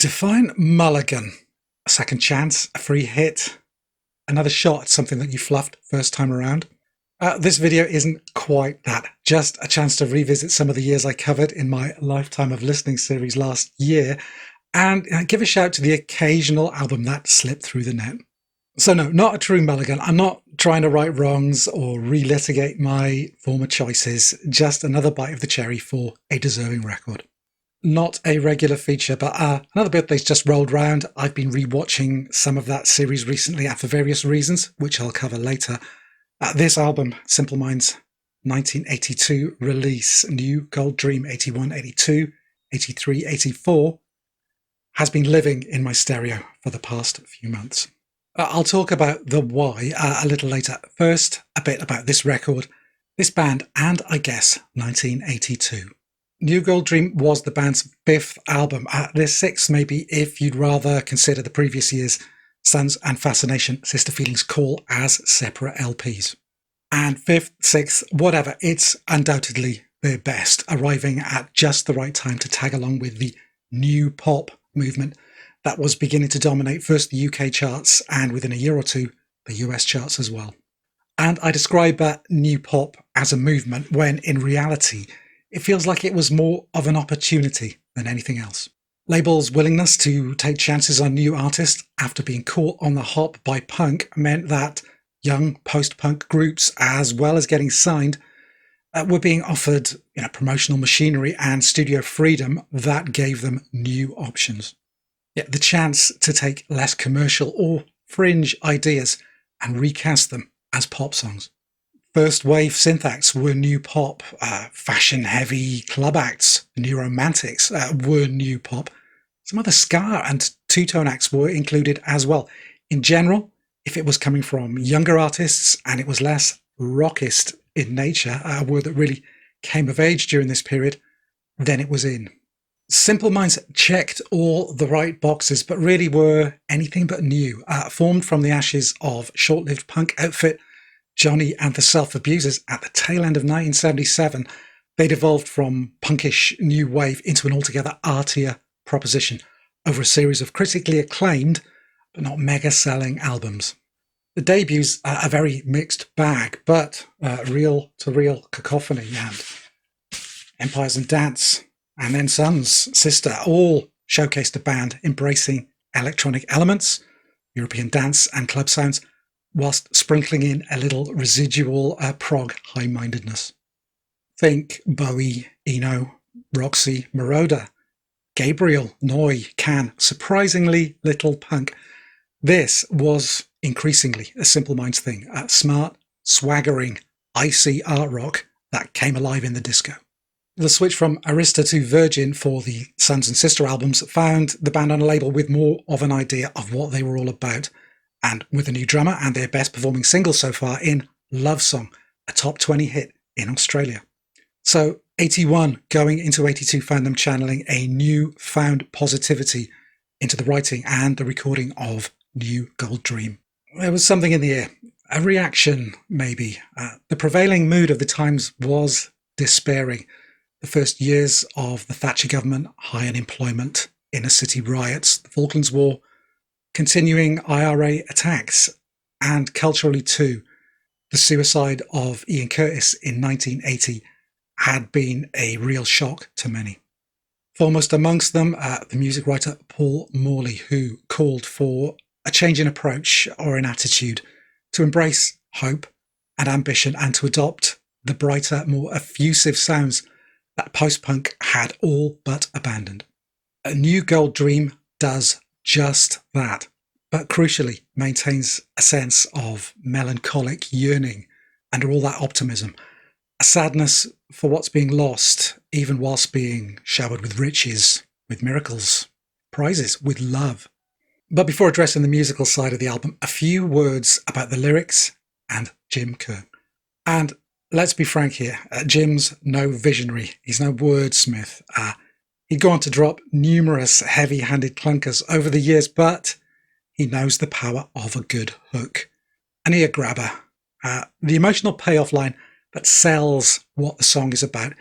Define Mulligan. A second chance, a free hit, another shot at something that you fluffed first time around. This video isn't quite that, just a chance to revisit some of the years I covered in my Lifetime of Listening series last year, and give a shout to the occasional album that slipped through the net. So no, not a true Mulligan. I'm not trying to right wrongs or relitigate my former choices, just another bite of the cherry for a deserving record. Not a regular feature, but another bit that's just rolled round. I've been rewatching some of that series recently and for various reasons, which I'll cover later. This album, Simple Minds' 1982 release, New Gold Dream 81, 82, 83, 84, has been living in my stereo for the past few months. I'll talk about the why a little later. First, a bit about this record, this band, and I guess 1982. New Gold Dream was the band's fifth album, their sixth maybe if you'd rather consider the previous year's Sons and Fascination, Sister Feelings Call as separate LPs. And fifth, sixth, whatever, it's undoubtedly their best, arriving at just the right time to tag along with the new pop movement that was beginning to dominate first the UK charts and within a year or two the US charts as well. And I describe new pop as a movement when in reality it feels like it was more of an opportunity than anything else. Labels' willingness to take chances on new artists after being caught on the hop by punk meant that young post-punk groups, as well as getting signed, were being offered promotional machinery and studio freedom that gave them new options. Yet the chance to take less commercial or fringe ideas and recast them as pop songs. First wave synth acts were new pop, fashion heavy club acts, new romantics were new pop. Some other ska and two-tone acts were included as well. In general, if it was coming from younger artists and it was less rockist in nature, a word that really came of age during this period, then it was in. Simple Minds checked all the right boxes, but really were anything but new. Formed from the ashes of short-lived punk outfit Johnny and the Self-Abusers at the tail end of 1977, they'd evolved from punkish new wave into an altogether artier proposition over a series of critically acclaimed but not mega-selling albums. The debuts are a very mixed bag, but reel-to-reel cacophony, and Empires and Dance, and then Sons, Sister, all showcased a band embracing electronic elements, European dance and club sounds, whilst sprinkling in a little residual prog high-mindedness. Think Bowie, Eno, Roxy, Moroder, Gabriel, Neu, Can, surprisingly little punk. This was increasingly a Simple Minds thing, smart, swaggering, icy art rock that came alive in the disco. The switch from Arista to Virgin for the Sons and Sister albums found the band on a label with more of an idea of what they were all about, and with a new drummer and their best performing single so far in Love Song, a top 20 hit in Australia. So 81 going into 82 found them channeling a new-found positivity into the writing and the recording of New Gold Dream. There was something in the air, a reaction maybe. The prevailing mood of the times was despairing. The first years of the Thatcher government, high unemployment, inner city riots, the Falklands War, continuing IRA attacks, and culturally too, the suicide of Ian Curtis in 1980 had been a real shock to many. Foremost amongst them, the music writer Paul Morley, who called for a change in approach or in attitude to embrace hope and ambition and to adopt the brighter, more effusive sounds that post-punk had all but abandoned. A New Gold Dream does just that, but crucially maintains a sense of melancholic yearning under all that optimism, a sadness for what's being lost, even whilst being showered with riches, with miracles, prizes, with love. But before addressing the musical side of the album, a few words about the lyrics and Jim Kerr. And let's be frank here, Jim's no visionary, he's no wordsmith. He'd go on to drop numerous heavy-handed clunkers over the years, but he knows the power of a good hook. An ear grabber. The emotional payoff line that sells what the song is about,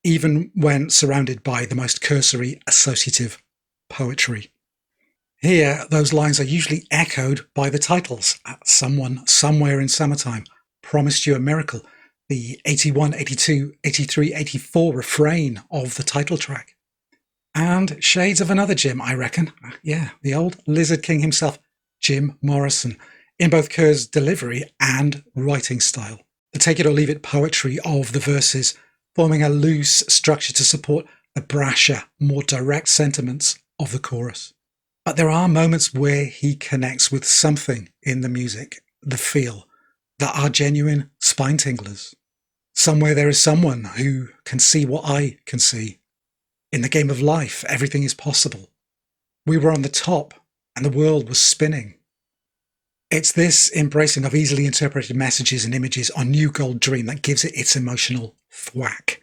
even when surrounded by the most cursory associative poetry. Here, those lines are usually echoed by the titles. Someone, Somewhere in Summertime, Promised You a Miracle, the 81, 82, 83, 84 refrain of the title track. And shades of another Jim, I reckon. Yeah, the old Lizard King himself, Jim Morrison, in both Kerr's delivery and writing style. The take it or leave it poetry of the verses, forming a loose structure to support the brasher, more direct sentiments of the chorus. But there are moments where he connects with something in the music, the feel, that are genuine spine tinglers. Somewhere there is someone who can see what I can see. In the game of life, everything is possible. We were on the top and the world was spinning. It's this embracing of easily interpreted messages and images on New Gold Dream that gives it its emotional thwack.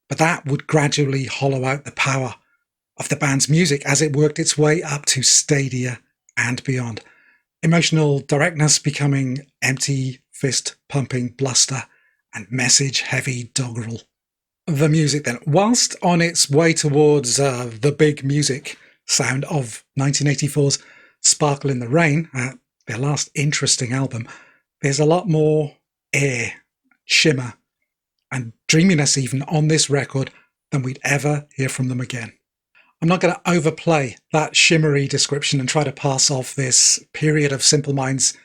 But that would gradually hollow out the power of the band's music as it worked its way up to Stadia and beyond. Emotional directness becoming empty, fist-pumping bluster and message-heavy doggerel. The music then, whilst on its way towards the big music sound of 1984's Sparkle in the Rain, their last interesting album, there's a lot more air, shimmer, and dreaminess even on this record than we'd ever hear from them again. I'm not going to overplay that shimmery description and try to pass off this period of Simple Minds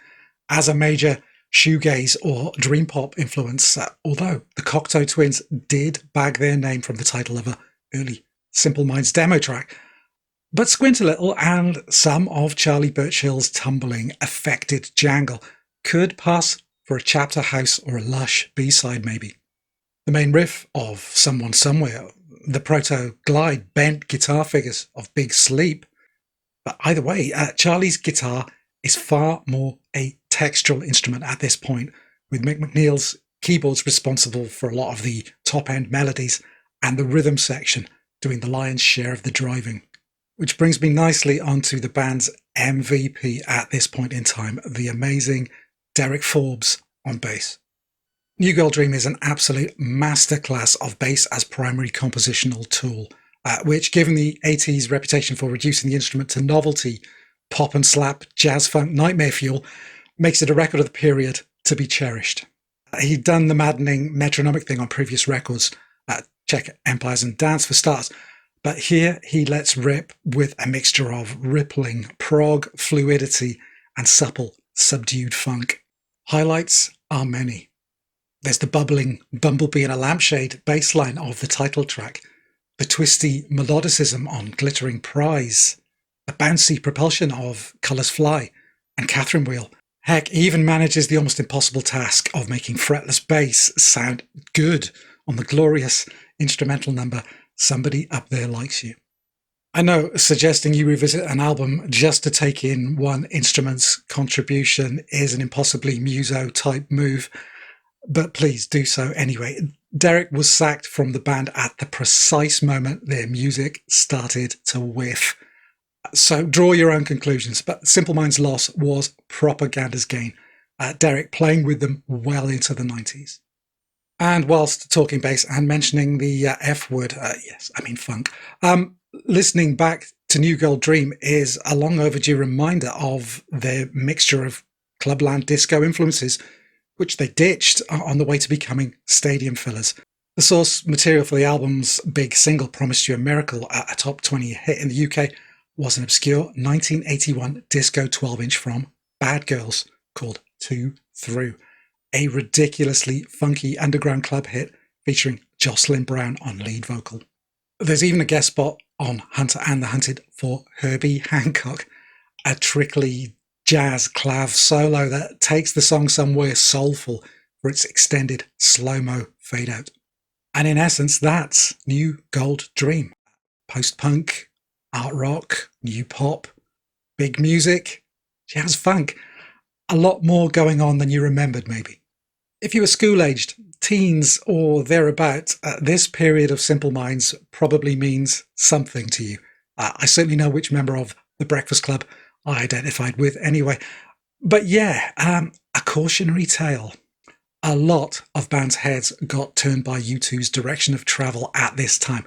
as a major shoegaze or dream pop influence, although the Cocteau Twins did bag their name from the title of an early Simple Minds demo track. But squint a little and some of Charlie Birchill's tumbling, affected jangle could pass for a chapter house or a lush B-side maybe. The main riff of Someone Somewhere, the proto-glide bent guitar figures of Big Sleep. But either way, Charlie's guitar is far more a textural instrument at this point, with Mick McNeil's keyboards responsible for a lot of the top-end melodies and the rhythm section doing the lion's share of the driving. Which brings me nicely onto the band's MVP at this point in time, the amazing Derek Forbes on bass. New Gold Dream is an absolute masterclass of bass as primary compositional tool, which, given the 80s reputation for reducing the instrument to novelty, pop and slap, jazz funk, nightmare fuel, makes it a record of the period to be cherished. He'd done the maddening metronomic thing on previous records, check Empires and Dance for starters, but here he lets rip with a mixture of rippling prog fluidity and supple, subdued funk. Highlights are many. There's the bubbling bumblebee in a lampshade bass line of the title track, the twisty melodicism on Glittering Prize, the bouncy propulsion of Colours Fly and Catherine Wheel. Heck, he even manages the almost impossible task of making fretless bass sound good on the glorious instrumental number Somebody Up There Likes You. I know suggesting you revisit an album just to take in one instrument's contribution is an impossibly muso-type move, but please do so anyway. Derek was sacked from the band at the precise moment their music started to whiff. So draw your own conclusions, but Simple Minds' loss was propaganda's gain. Derek playing with them well into the 90s. And whilst talking bass and mentioning the F word, yes, I mean funk, listening back to New Gold Dream is a long overdue reminder of their mixture of clubland disco influences, which they ditched on the way to becoming stadium fillers. The source material for the album's big single, Promised You a Miracle, a top 20 hit in the UK, was an obscure 1981 disco 12-inch from Bad Girls called Two Through, a ridiculously funky underground club hit featuring Jocelyn Brown on lead vocal. There's even a guest spot on Hunter and the Hunted for Herbie Hancock, a trickly jazz clav solo that takes the song somewhere soulful for its extended slow-mo fade-out. And in essence, that's New Gold Dream. Post-punk, art rock, new pop, big music, jazz funk. A lot more going on than you remembered, maybe. If you were school-aged, teens or thereabout, this period of Simple Minds probably means something to you. I certainly know which member of the Breakfast Club I identified with anyway. But yeah, a cautionary tale. A lot of bands' heads got turned by U2's direction of travel at this time,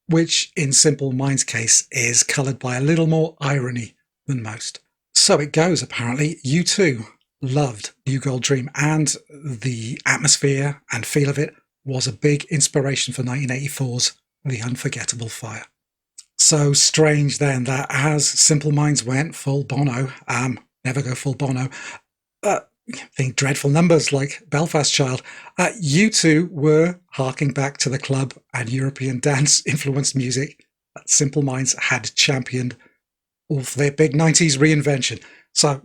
which in Simple Minds' case is coloured by a little more irony than most. So it goes, apparently. U2 loved New Gold Dream, and the atmosphere and feel of it was a big inspiration for 1984's The Unforgettable Fire. So strange then that as Simple Minds went full Bono, never go full Bono, think dreadful numbers like Belfast Child, U2 were harking back to the club and European dance-influenced music that Simple Minds had championed all for their big 90s reinvention. So,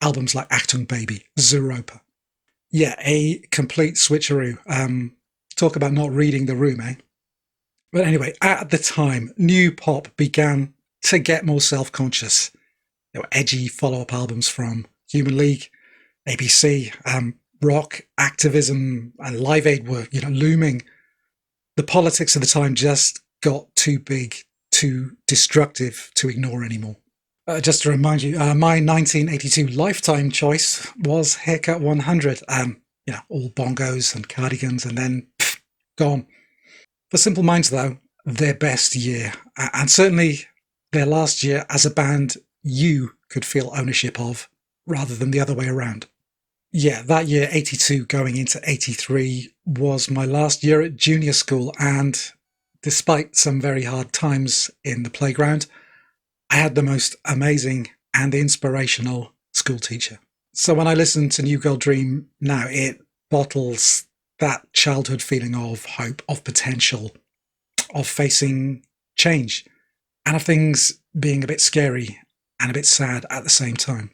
albums like Achtung Baby, Zooropa. Yeah, a complete switcheroo. Talk about not reading the room, eh? But anyway, at the time, new pop began to get more self-conscious. There were edgy follow-up albums from Human League, ABC, rock, activism, and Live Aid were, looming. The politics of the time just got too big, too destructive to ignore anymore. Just to remind you, my 1982 lifetime choice was Haircut 100. All bongos and cardigans, and then gone. For Simple Minds, though, their best year, and certainly their last year as a band you could feel ownership of, rather than the other way around. Yeah, that year, 82 going into 83, was my last year at junior school, and despite some very hard times in the playground, I had the most amazing and inspirational school teacher. So when I listen to New Gold Dream now, it bottles that childhood feeling of hope, of potential, of facing change, and of things being a bit scary and a bit sad at the same time.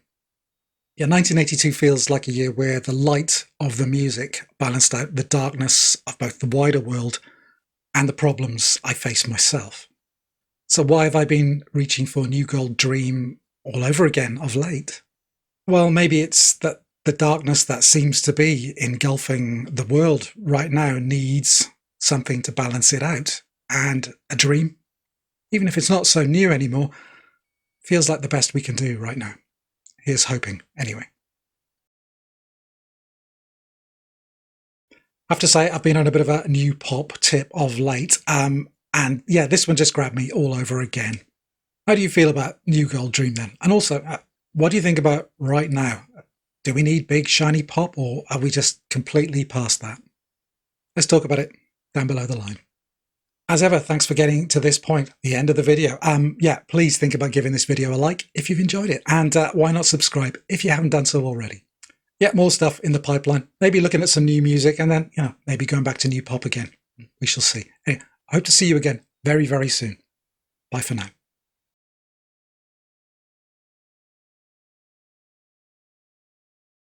Yeah, 1982 feels like a year where the light of the music balanced out the darkness of both the wider world and the problems I face myself. So why have I been reaching for New Gold Dream all over again of late? Well, maybe it's that the darkness that seems to be engulfing the world right now needs something to balance it out. And a dream, even if it's not so new anymore, feels like the best we can do right now. Here's hoping, anyway. I have to say, I've been on a bit of a new pop tip of late. And yeah, this one just grabbed me all over again. How do you feel about New Gold Dream then? And also, what do you think about right now? Do we need big, shiny pop, or are we just completely past that? Let's talk about it down below the line. As ever, thanks for getting to this point, the end of the video. Yeah, please think about giving this video a like if you've enjoyed it. And why not subscribe if you haven't done so already? Yeah, more stuff in the pipeline. Maybe looking at some new music and then, maybe going back to new pop again. We shall see. Anyway, I hope to see you again very, very soon. Bye for now.